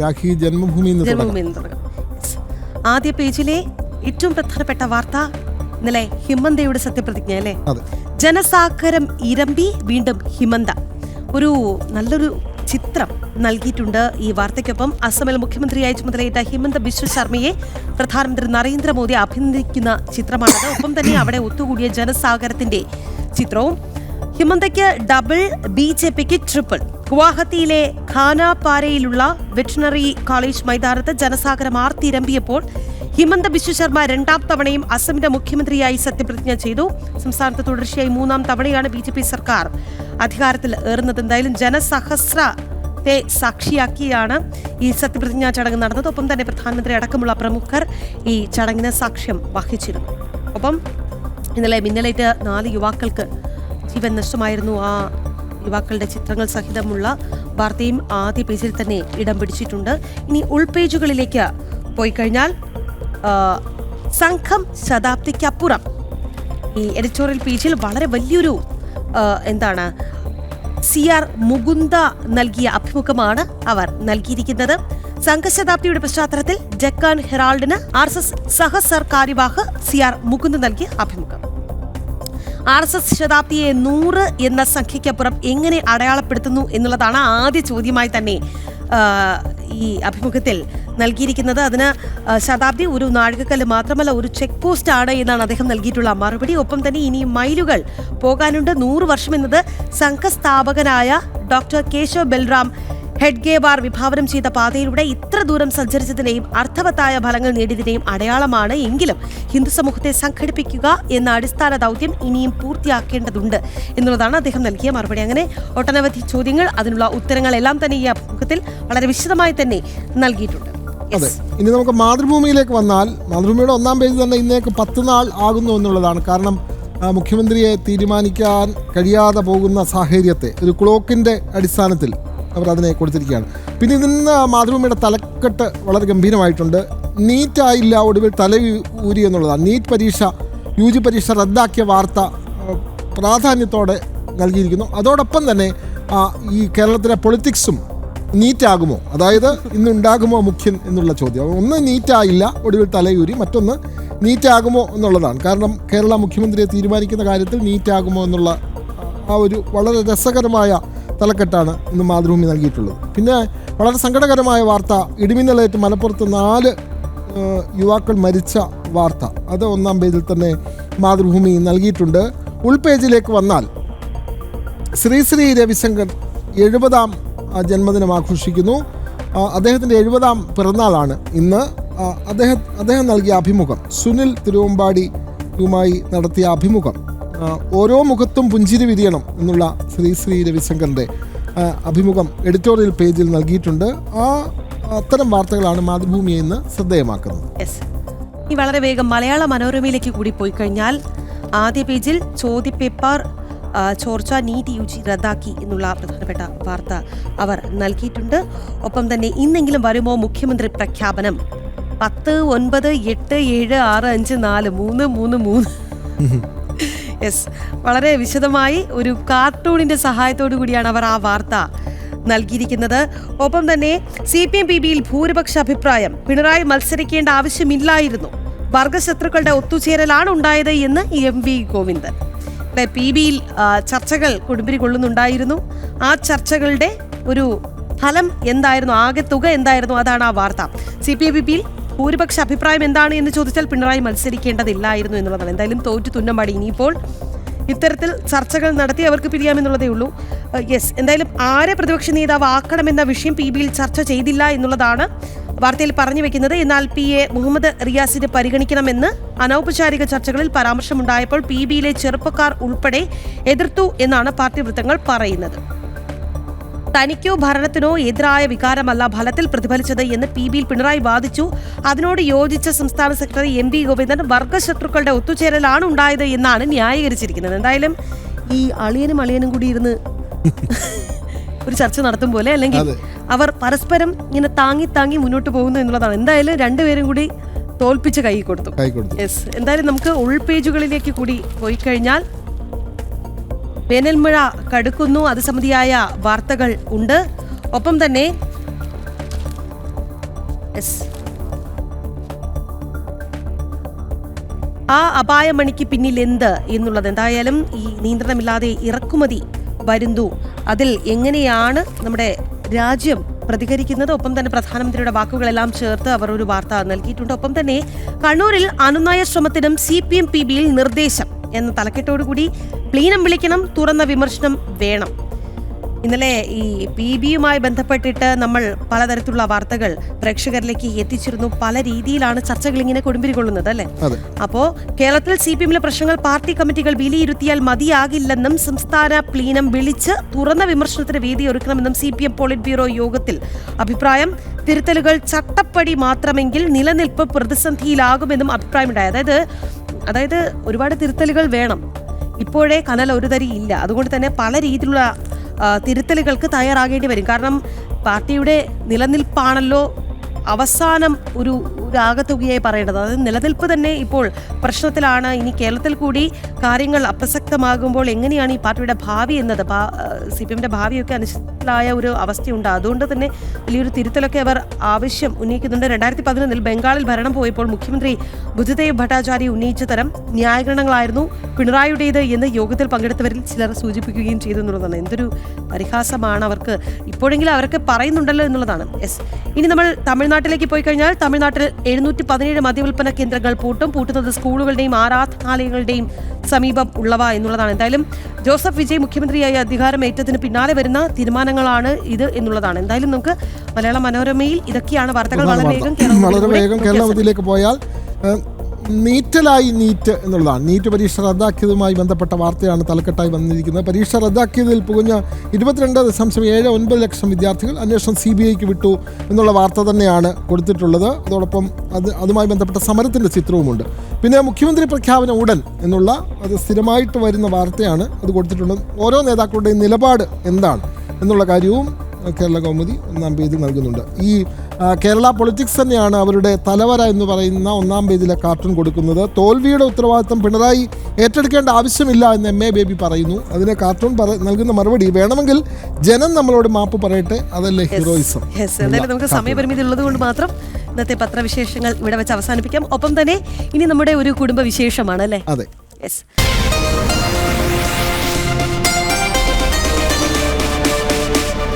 രാഖി ജന്മഭൂമിയിൽ നിന്ന് തുടങ്ങാം. ആദ്യ പേജിലെ ഏറ്റവും പ്രധാനപ്പെട്ട വാർത്ത ഇന്നലെ ഹിമന്തയുടെ സത്യപ്രതിജ്ഞ അല്ലേ? ജനസാഗരം ഇരമ്പി വീണ്ടും ഹിമന്ത. ഒരു നല്ലൊരു ചിത്രം നൽകിയിട്ടുണ്ട് ഈ വാർത്തയ്ക്കൊപ്പം. അസമിൽ മുഖ്യമന്ത്രിയായി ചുമതലയേറ്റ ഹിമന്ത ബിശ്വ ശർമ്മയെ പ്രധാനമന്ത്രി നരേന്ദ്രമോദി അഭിനന്ദിക്കുന്ന ചിത്രമാണത്. ഒപ്പം തന്നെ അവിടെ ഒത്തുകൂടിയ ജനസാഗരത്തിന്റെ ചിത്രവും. ഹിമന്തയ്ക്ക് ഡബിൾ, BJPക്ക് ട്രിപ്പിൾ. ഗുവാഹത്തിയിലെ ഖാനാപാരയിലുള്ള വെറ്റിനറി കോളേജ് മൈതാനത്ത് ജനസാഗരം ആർത്തിരമ്പിയപ്പോൾ ഹിമന്ത ബിശ്വ ശർമ്മ രണ്ടാം തവണയും അസമിന്റെ മുഖ്യമന്ത്രിയായി സത്യപ്രതിജ്ഞ ചെയ്തു. സംസ്ഥാനത്ത് തുടർച്ചയായി മൂന്നാം തവണയാണ് BJP സർക്കാർ അധികാരത്തിൽ ഏറുന്നത്. എന്തായാലും ജനസഹസ്രത്തെ സാക്ഷിയാക്കിയാണ് ഈ സത്യപ്രതിജ്ഞാ ചടങ്ങ് നടന്നത്. ഒപ്പം തന്നെ പ്രധാനമന്ത്രി അടക്കമുള്ള പ്രമുഖർ ഈ ചടങ്ങിന് സാക്ഷ്യം വഹിച്ചിരുന്നു. ഒപ്പം ഇന്നലെ മിന്നലേറ്റ് 4 യുവാക്കൾക്ക് ജീവൻ നഷ്ടമായിരുന്നു. ആ യുവാക്കളുടെ ചിത്രങ്ങൾ സഹിതമുള്ള വാർത്തയും ആദ്യ പേജിൽ തന്നെ ഇടം പിടിച്ചിട്ടുണ്ട്. ഇനി ഉൾപേജുകളിലേക്ക് പോയി കഴിഞ്ഞാൽ സംഘം ശതാബ്ദിക്കപ്പുറം ഈ എഡിറ്റോറിയൽ പേജിൽ വളരെ വലിയൊരു CR മുകുന്ദ നൽകിയ അഭിമുഖമാണ് അവർ നൽകിയിരിക്കുന്നത്. സംഘശതാബ്ദിയുടെ പശ്ചാത്തലത്തിൽ ഡെക്കാൻ ഹെറാൾഡിന് RSS സഹസർ കാര്യവാഹ് CR മുകുന്ദ നൽകിയ അഭിമുഖം. RSS ശതാബ്ദിയെ 100 എന്ന സംഖ്യയ്ക്കപ്പുറം എങ്ങനെ അടയാളപ്പെടുത്തുന്നു എന്നുള്ളതാണ് ആദ്യ ചോദ്യമായി തന്നെ ഈ അഭിമുഖത്തിൽ നൽകിയിരിക്കുന്നത്. അതിന് ശതാബ്ദി ഒരു നാഴികക്കല്ല് മാത്രമല്ല, ഒരു ചെക്ക് പോസ്റ്റ് ആണ് എന്നാണ് അദ്ദേഹം നൽകിയിട്ടുള്ള മറുപടി. ഒപ്പം തന്നെ ഇനി മൈലുകൾ പോകാനുണ്ട്. 100 വർഷം എന്നത് സംഘസ്ഥാപകനായ ഡോക്ടർ കേശവ് ബൽറാം ഹെഡ്ഗേവാർ വിഭാവനം ചെയ്ത പാതയിലൂടെ ഇത്ര ദൂരം സഞ്ചരിച്ചതിനെയും അർത്ഥവത്തായ ഫലങ്ങൾ നേടിയതിനെയും അടയാളമാണ്. എങ്കിലും ഹിന്ദു സമൂഹത്തെ സംഘടിപ്പിക്കുക എന്ന അടിസ്ഥാന ദൗത്യം ഇനിയും പൂർത്തിയാക്കേണ്ടതുണ്ട് എന്നുള്ളതാണ് അദ്ദേഹം നൽകിയ മറുപടി. അങ്ങനെ ഒട്ടനവധി ചോദ്യങ്ങൾ, അതിനുള്ള ഉത്തരങ്ങളെല്ലാം തന്നെ ഈ അഭിമുഖത്തിൽ വളരെ വിശദമായി തന്നെ നൽകിയിട്ടുണ്ട്. അതെ, ഇനി നമുക്ക് മാതൃഭൂമിയിലേക്ക് വന്നാൽ മാതൃഭൂമിയുടെ 1-ാം പേജ് തന്നെ ഇന്നേക്ക് 10 നാൾ ആകുന്നു എന്നുള്ളതാണ്. കാരണം മുഖ്യമന്ത്രിയെ തീരുമാനിക്കാൻ കഴിയാതെ പോകുന്ന സാഹചര്യത്തെ ഒരു ക്ലോക്കിൻ്റെ അടിസ്ഥാനത്തിൽ അവർ അതിനെ കൊടുത്തിരിക്കുകയാണ്. പിന്നെ ഇതിന്ന് മാതൃഭൂമിയുടെ തലക്കെട്ട് വളരെ ഗംഭീരമായിട്ടുണ്ട്. നീറ്റായില്ല, ഒടുവിൽ തല ഊരി എന്നുള്ളതാണ്. നീറ്റ് പരീക്ഷ, UG പരീക്ഷ റദ്ദാക്കിയ വാർത്ത പ്രാധാന്യത്തോടെ നൽകിയിരിക്കുന്നു. അതോടൊപ്പം തന്നെ ഈ കേരളത്തിലെ പൊളിറ്റിക്സും നീറ്റാകുമോ, അതായത് ഇന്നുണ്ടാകുമോ മുഖ്യൻ എന്നുള്ള ചോദ്യം. ഒന്ന് നീറ്റായില്ല, ഒടുവിൽ തലയൂരി. മറ്റൊന്ന് നീറ്റാകുമോ എന്നുള്ളതാണ്. കാരണം കേരള മുഖ്യമന്ത്രിയെ തീരുമാനിക്കുന്ന കാര്യത്തിൽ നീറ്റാകുമോ എന്നുള്ള ആ ഒരു വളരെ രസകരമായ തലക്കെട്ടാണ് ഇന്ന് മാതൃഭൂമി നൽകിയിട്ടുള്ളത്. പിന്നെ വളരെ സങ്കടകരമായ വാർത്ത, ഇടിമിന്നലേറ്റ് മലപ്പുറത്ത് 4 യുവാക്കൾ മരിച്ച വാർത്ത. അത് 1-ാം പേജിൽ തന്നെ മാതൃഭൂമി നൽകിയിട്ടുണ്ട്. ഉൾപേജിലേക്ക് വന്നാൽ ശ്രീ രവിശങ്കർ 70-ാം ജന്മദിനം ആഘോഷിക്കുന്നു. അദ്ദേഹത്തിൻ്റെ 70-ാം പിറന്നാളാണ് ഇന്ന്. അദ്ദേഹം നൽകിയ അഭിമുഖം, സുനിൽ തിരുവമ്പാടിയുമായി നടത്തിയ അഭിമുഖം, ഓരോ മുഖത്തും പുഞ്ചിരി വിരിയണം എന്നുള്ള ശ്രീ രവിശങ്കറിൻ്റെ അഭിമുഖം എഡിറ്റോറിയൽ പേജിൽ നൽകിയിട്ടുണ്ട്. അത്തരം വാർത്തകളാണ് മാതൃഭൂമിയെ ഇന്ന് ശ്രദ്ധേയമാക്കുന്നത്. ഈ വളരെ വേഗം മലയാള മനോരമയിലേക്ക് കൂടി പോയി കഴിഞ്ഞാൽ ആദ്യ പേജിൽ ചോദ്യപേപ്പർ ചോർച്ച, നീറ്റ് UG റദ്ദാക്കി എന്നുള്ള പ്രധാനപ്പെട്ട വാർത്ത അവർ നൽകിയിട്ടുണ്ട്. ഒപ്പം തന്നെ ഇന്നെങ്കിലും വരുമോ മുഖ്യമന്ത്രി പ്രഖ്യാപനം, 10, 9, 8, 7, 6, 5, 4, 3, 3, 3. വളരെ വിശദമായി ഒരു കാർട്ടൂണിന്റെ സഹായത്തോടു കൂടിയാണ് അവർ ആ വാർത്ത നൽകിയിരിക്കുന്നത്. ഒപ്പം തന്നെ CPM-PBയിൽ ഭൂരിപക്ഷ അഭിപ്രായം, പിണറായി മത്സരിക്കേണ്ട ആവശ്യമില്ലായിരുന്നു, വർഗശത്രുക്കളുടെ ഒത്തുചേരലാണ് ഉണ്ടായത് എന്ന് MV ഗോവിന്ദൻ. PBയിൽ ചർച്ചകൾ കൊടുമ്പിരി കൊള്ളുന്നുണ്ടായിരുന്നു. ആ ചർച്ചകളുടെ ഒരു ഫലം എന്തായിരുന്നു, ആകെ തുക എന്തായിരുന്നു, അതാണ് ആ വാർത്ത. CPM-PBയിൽ ഭൂരിപക്ഷ അഭിപ്രായം എന്താണ് എന്ന് ചോദിച്ചാൽ പിണറായി മത്സരിക്കേണ്ടതില്ലായിരുന്നു എന്നുള്ളതാണ്. എന്തായാലും തോറ്റു തുന്നമാടി. ഇനിയിപ്പോൾ ഇത്തരത്തിൽ ചർച്ചകൾ നടത്തി അവർക്ക് പിരിയാമെന്നുള്ളതേ ഉള്ളൂ. എന്തായാലും ആരെ പ്രതിപക്ഷ നേതാവ് ആക്കണമെന്ന വിഷയം PBയിൽ ചർച്ച ചെയ്തില്ല എന്നുള്ളതാണ് വാർത്തയിൽ പറഞ്ഞു വെക്കുന്നത്. എന്നാൽ PA മുഹമ്മദ് റിയാസിന് പരിഗണിക്കണമെന്ന് അനൗപചാരിക ചർച്ചകളിൽ പരാമർശമുണ്ടായപ്പോൾ PBയിലെ ചെറുപ്പക്കാർ ഉൾപ്പെടെ എതിർത്തു എന്നാണ് പാർട്ടി വൃത്തങ്ങൾ പറയുന്നത്. തനിക്കോ ഭരണത്തിനോ എതിരായ വികാരമല്ല ഫലത്തിൽ പ്രതിഫലിച്ചത് എന്ന് PBയിൽ പിണറായി വാദിച്ചു. അതിനോട് യോജിച്ച സംസ്ഥാന സെക്രട്ടറി MV ഗോവിന്ദൻ വർഗശത്രുക്കളുടെ ഒത്തുചേരലാണ് ഉണ്ടായത് എന്നാണ് ന്യായീകരിച്ചിരിക്കുന്നത്. എന്തായാലും ഈ അളിയനും കൂടി ഇരുന്ന് ഒരു ചർച്ച നടത്തും പോലെ, അല്ലെങ്കിൽ അവർ പരസ്പരം ഇങ്ങനെ താങ്ങി മുന്നോട്ട് പോകുന്നു എന്നുള്ളതാണ്. എന്തായാലും രണ്ടുപേരും കൂടി തോൽപ്പിച്ച് കൈ കൊടുത്തു. എന്തായാലും നമുക്ക് ഉൾപേജുകളിലേക്ക് കൂടി പോയി കഴിഞ്ഞാൽ വേനൽമഴ കടുക്കുന്നു, അത് സംബന്ധിയായ വാർത്തകൾ ഉണ്ട്. ഒപ്പം തന്നെ ആ അപായമണിക്ക് പിന്നിൽ എന്ത് എന്നുള്ളത് എന്തായാലും ഈ നിയന്ത്രണമില്ലാതെ ഇറക്കുമതി വരുന്നു. അതിൽ എങ്ങനെയാണ് നമ്മുടെ രാജ്യം പ്രതികരിക്കുന്നത്? ഒപ്പം തന്നെ പ്രധാനമന്ത്രിയുടെ വാക്കുകളെല്ലാം ചേർത്ത് അവർ ഒരു വാർത്ത നൽകിയിട്ടുണ്ട്. ഒപ്പം തന്നെ കണ്ണൂരിൽ അനുനയ ശ്രമത്തിനും CPM PBയിൽ നിർദ്ദേശം എന്ന തലക്കെട്ടോടുകൂടി പ്ലീനം വിളിക്കണം, തുറന്ന വിമർശനം വേണം. ഇന്നലെ ഈ PBയുമായി ബന്ധപ്പെട്ടിട്ട് നമ്മൾ പലതരത്തിലുള്ള വാർത്തകൾ പ്രേക്ഷകരിലേക്ക് എത്തിച്ചിരുന്നു. പല രീതിയിലാണ് ചർച്ചകൾ ഇങ്ങനെ കൊടുമ്പിരി കൊള്ളുന്നത് അല്ലേ? അപ്പോൾ കേരളത്തിൽ CPMലെ പ്രശ്നങ്ങൾ പാർട്ടി കമ്മിറ്റികൾ വിലയിരുത്തിയാൽ മതിയാകില്ലെന്നും സംസ്ഥാന പ്ലീനം വിളിച്ച് തുറന്ന വിമർശനത്തിന് വേദി ഒരുക്കണമെന്നും CPM പോളിറ്റ് ബ്യൂറോ യോഗത്തിൽ അഭിപ്രായം. തിരുത്തലുകൾ ചട്ടപ്പടി മാത്രമെങ്കിൽ നിലനിൽപ്പ് പ്രതിസന്ധിയിലാകുമെന്നും അഭിപ്രായമുണ്ടായി. അതായത് ഒരുപാട് തിരുത്തലുകൾ വേണം. ഇപ്പോഴേ കനൽ ഒരു തരി ഇല്ല. അതുകൊണ്ട് തന്നെ പല രീതിയിലുള്ള തിരുത്തലുകൾക്ക് തയ്യാറാകേണ്ടി വരും. കാരണം പാർട്ടിയുടെ നിലനിൽപ്പാണല്ലോ അവസാനം ഒരു ആകത്തുകയായി പറയേണ്ടത്. അതായത് നിലനിൽപ്പ് തന്നെ ഇപ്പോൾ പ്രശ്നത്തിലാണ്. ഇനി കേരളത്തിൽ കൂടി കാര്യങ്ങൾ അപ്രസക്തമാകുമ്പോൾ എങ്ങനെയാണ് ഈ പാർട്ടിയുടെ ഭാവി എന്നത്, CPMന്റെ ഭാവിയൊക്കെ അനിശ്ചിതമായ ഒരു അവസ്ഥയുണ്ട്. അതുകൊണ്ട് തന്നെ വലിയൊരു തിരുത്തലൊക്കെ അവർ ആവശ്യം ഉന്നയിക്കുന്നുണ്ട്. 2011 ബംഗാളിൽ ഭരണം പോയപ്പോൾ മുഖ്യമന്ത്രി ബുദ്ധദേവ് ഭട്ടാചാര്യ ഉന്നയിച്ച തരം ന്യായീകരണങ്ങളായിരുന്നു പിണറായിയുടേത് എന്ന് യോഗത്തിൽ പങ്കെടുത്തവരിൽ ചിലർ സൂചിപ്പിക്കുകയും ചെയ്തു എന്നുള്ളതാണ്. എന്തൊരു പരിഹാസമാണ് അവർക്ക്. ഇപ്പോഴെങ്കിലും അവരൊക്കെ പറയുന്നുണ്ടല്ലോ എന്നുള്ളതാണ്. ഇനി നമ്മൾ തമിഴ്നാട്ടിലേക്ക് പോയി കഴിഞ്ഞാൽ തമിഴ്നാട്ടിൽ 717 മദ്യവിൽപ്പന കേന്ദ്രങ്ങൾ പൂട്ടുന്നത് സ്കൂളുകളുടെയും ആരാധനാലയങ്ങളുടെയും സമീപം ഉള്ളവ എന്നുള്ളതാണ്. എന്തായാലും ജോസഫ് വിജയ് മുഖ്യമന്ത്രിയായി അധികാരമേറ്റതിന് പിന്നാലെ വരുന്ന തീരുമാനങ്ങളാണ് ഇത് എന്നുള്ളതാണ്. എന്തായാലും നമുക്ക് മലയാള മനോരമയിൽ ഇതൊക്കെയാണ് വാർത്തകൾ. വളരെ വേഗം കേരളത്തിലേക്ക് പോയാൽ നീറ്റലായി നീറ്റ് എന്നുള്ളതാണ്. നീറ്റ് പരീക്ഷ റദ്ദാക്കിയതുമായി ബന്ധപ്പെട്ട വാർത്തയാണ് തലക്കെട്ടായി വന്നിരിക്കുന്നത്. പരീക്ഷ റദ്ദാക്കിയതിൽ പുകഞ്ഞ 22.79 ലക്ഷം വിദ്യാർത്ഥികൾ അന്വേഷണം CBIക്ക് വിട്ടു എന്നുള്ള വാർത്ത തന്നെയാണ് കൊടുത്തിട്ടുള്ളത്. അതോടൊപ്പം അതുമായി ബന്ധപ്പെട്ട സമരത്തിൻ്റെ ചിത്രവുമുണ്ട്. പിന്നെ മുഖ്യമന്ത്രി പ്രഖ്യാപനം ഉടൻ എന്നുള്ള അത് സ്ഥിരമായിട്ട് വരുന്ന വാർത്തയാണ് അത് കൊടുത്തിട്ടുള്ളത്. ഓരോ നേതാക്കളുടെയും നിലപാട് എന്താണ് എന്നുള്ള കാര്യവും കേരള കൗമുദി 1-ാം പേജിൽ നൽകുന്നുണ്ട്. ഈ കേരള പൊളിറ്റിക്സ് തന്നെയാണ് അവരുടെ തലവര എന്ന് പറയുന്ന 1-ാം പേജിലെ കാർട്ടൂൺ കൊടുക്കുന്നത്. തോൽവിയുടെ ഉത്തരവാദിത്തം പിണറായി ഏറ്റെടുക്കേണ്ട ആവശ്യമില്ല എന്ന് MA ബേബി പറയുന്നു. അതിന് കാർട്ടൂൺ നൽകുന്ന മറുപടി, വേണമെങ്കിൽ ജനം നമ്മളോട് മാപ്പ് പറയട്ടെ, അതല്ലേ ഹീറോയിസം. എന്തായാലും നമുക്ക് സമയപരിമിതി ഉള്ളത് കൊണ്ട് മാത്രം ഇന്നത്തെ പത്രവിശേഷങ്ങൾ ഇവിടെ വെച്ച് അവസാനിപ്പിക്കാം. ഒപ്പം തന്നെ ഇനി നമ്മുടെ ഒരു കുടുംബ വിശേഷമാണ് അല്ലേ? അതെ.